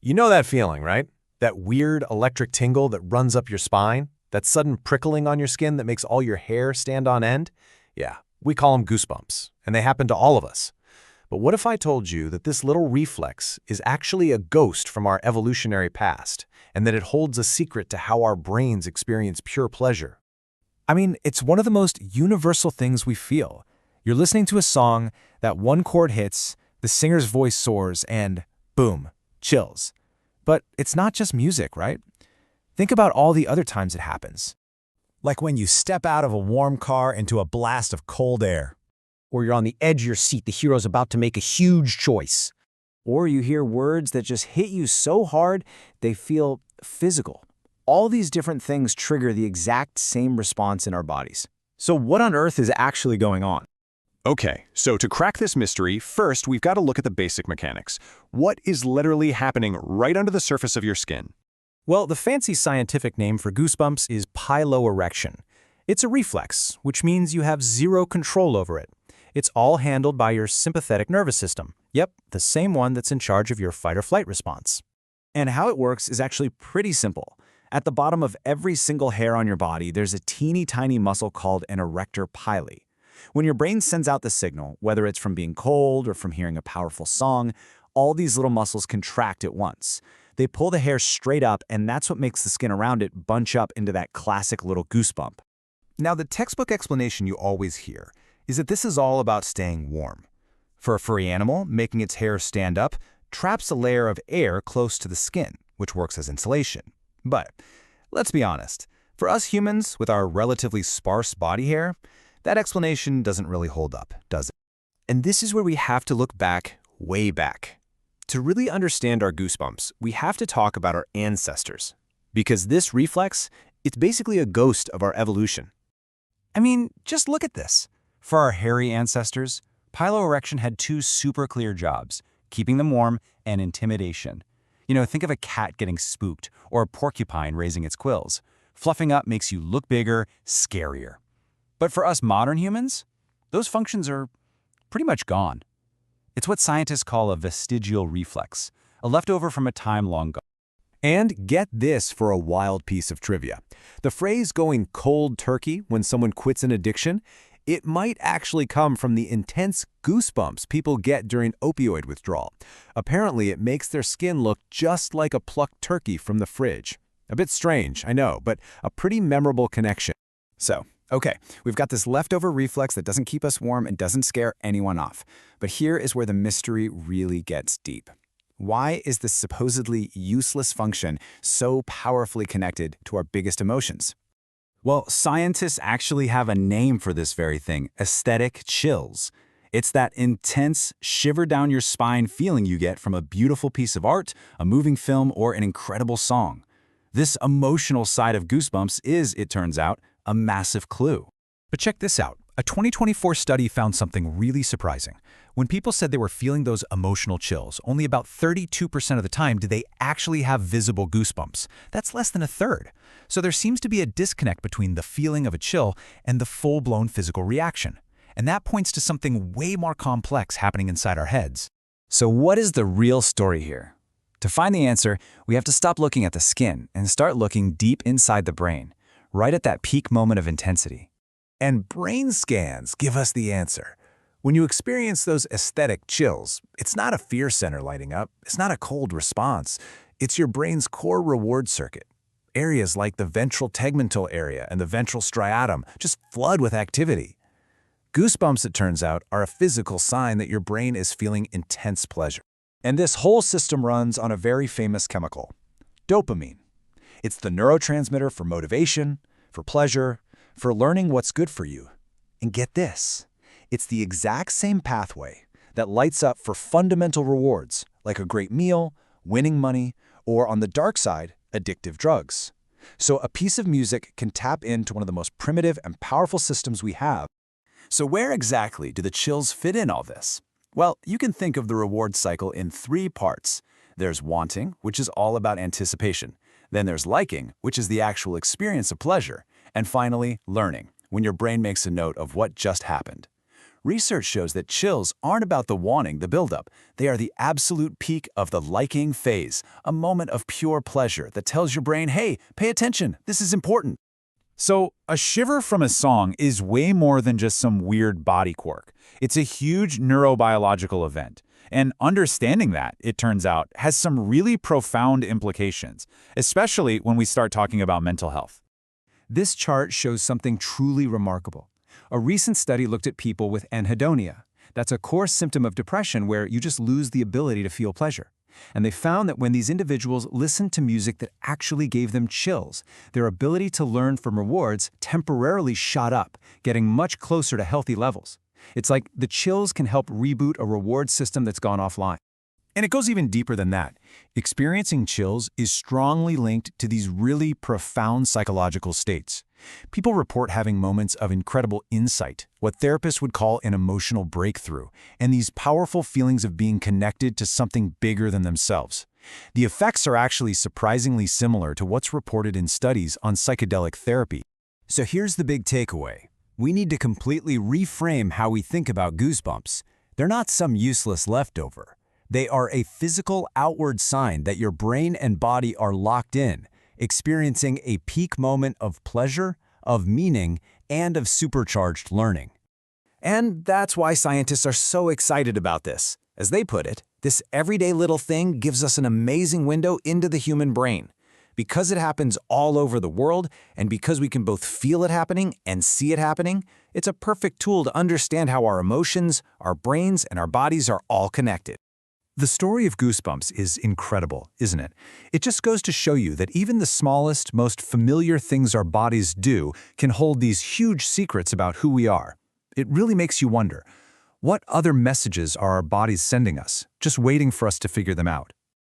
You know that feeling, right? That weird electric tingle that runs up your spine? That sudden prickling on your skin that makes all your hair stand on end? Yeah, we call them goosebumps, and they happen to all of us. But what if I told you that this little reflex is actually a ghost from our evolutionary past, and that it holds a secret to how our brains experience pure pleasure? I mean, it's one of the most universal things we feel. You're listening to a song, that one chord hits, the singer's voice soars, and boom, chills. But it's not just music, right? Think about all the other times it happens. Like when you step out of a warm car into a blast of cold air. Or you're on the edge of your seat, the hero's about to make a huge choice. Or you hear words that just hit you so hard, they feel physical. All these different things trigger the exact same response in our bodies. So what on earth is actually going on? Okay, so to crack this mystery, first we've got to look at the basic mechanics. What is literally happening right under the surface of your skin? Well, the fancy scientific name for goosebumps is piloerection. It's a reflex, which means you have zero control over it. It's all handled by your sympathetic nervous system. Yep, the same one that's in charge of your fight-or-flight response. And how it works is actually pretty simple. At the bottom of every single hair on your body, there's a teeny tiny muscle called an Arrector Pili. When your brain sends out the signal, whether it's from being cold or from hearing a powerful song, all these little muscles contract at once. They pull the hair straight up, and that's what makes the skin around it bunch up into that classic little goosebump. Now, the textbook explanation you always hear is that this is all about staying warm. For a furry animal, making its hair stand up traps a layer of air close to the skin, which works as insulation. But let's be honest, for us humans with our relatively sparse body hair, that explanation doesn't really hold up, does it? And this is where we have to look back, way back. To really understand our goosebumps, we have to talk about our ancestors. Because this reflex, it's basically a ghost of our evolution. I mean, just look at this. For our hairy ancestors, piloerection had two super clear jobs, keeping them warm and intimidation. You know, think of a cat getting spooked or a porcupine raising its quills. Fluffing up makes you look bigger, scarier. But for us modern humans, those functions are pretty much gone. It's what scientists call a vestigial reflex, a leftover from a time long gone. And get this for a wild piece of trivia. The phrase going cold turkey when someone quits an addiction, it might actually come from the intense goosebumps people get during opioid withdrawal. Apparently, it makes their skin look just like a plucked turkey from the fridge. A bit strange, I know, but a pretty memorable connection. So, okay, we've got this leftover reflex that doesn't keep us warm and doesn't scare anyone off. But here is where the mystery really gets deep. Why is this supposedly useless function so powerfully connected to our biggest emotions? Well, scientists actually have a name for this very thing, aesthetic chills. It's that intense, shiver-down-your-spine feeling you get from a beautiful piece of art, a moving film, or an incredible song. This emotional side of goosebumps is, it turns out, a massive clue. But check this out. A 2024 study found something really surprising. When people said they were feeling those emotional chills, only about 32% of the time did they actually have visible goosebumps. That's less than a third. So there seems to be a disconnect between the feeling of a chill and the full-blown physical reaction. And that points to something way more complex happening inside our heads. So what is the real story here? To find the answer, we have to stop looking at the skin and start looking deep inside the brain, right at that peak moment of intensity. And brain scans give us the answer. When you experience those aesthetic chills, it's not a fear center lighting up, it's not a cold response, it's your brain's core reward circuit. Areas like the ventral tegmental area and the ventral striatum just flood with activity. Goosebumps, it turns out, are a physical sign that your brain is feeling intense pleasure. And this whole system runs on a very famous chemical, dopamine. It's the neurotransmitter for motivation, for pleasure, for learning what's good for you. And get this, it's the exact same pathway that lights up for fundamental rewards, like a great meal, winning money, or on the dark side, addictive drugs. So a piece of music can tap into one of the most primitive and powerful systems we have. So where exactly do the chills fit in all this? Well, you can think of the reward cycle in three parts. There's wanting, which is all about anticipation. Then there's liking, which is the actual experience of pleasure. And finally, learning, when your brain makes a note of what just happened. Research shows that chills aren't about the wanting, the buildup. They are the absolute peak of the liking phase, a moment of pure pleasure that tells your brain, hey, pay attention, this is important. So, a shiver from a song is way more than just some weird body quirk. It's a huge neurobiological event. And understanding that, it turns out, has some really profound implications, especially when we start talking about mental health. This chart shows something truly remarkable. A recent study looked at people with anhedonia. That's a core symptom of depression where you just lose the ability to feel pleasure. And they found that when these individuals listened to music that actually gave them chills, their ability to learn from rewards temporarily shot up, getting much closer to healthy levels. It's like the chills can help reboot a reward system that's gone offline. And it goes even deeper than that. Experiencing chills is strongly linked to these really profound psychological states. People report having moments of incredible insight, what therapists would call an emotional breakthrough, and these powerful feelings of being connected to something bigger than themselves. The effects are actually surprisingly similar to what's reported in studies on psychedelic therapy. So here's the big takeaway. We need to completely reframe how we think about goosebumps. They're not some useless leftover. They are a physical outward sign that your brain and body are locked in, experiencing a peak moment of pleasure, of meaning, and of supercharged learning. And that's why scientists are so excited about this. As they put it, this everyday little thing gives us an amazing window into the human brain. Because it happens all over the world, and because we can both feel it happening and see it happening, it's a perfect tool to understand how our emotions, our brains, and our bodies are all connected. The story of Goosebumps is incredible, isn't it? It just goes to show you that even the smallest, most familiar things our bodies do can hold these huge secrets about who we are. It really makes you wonder, what other messages are our bodies sending us, just waiting for us to figure them out?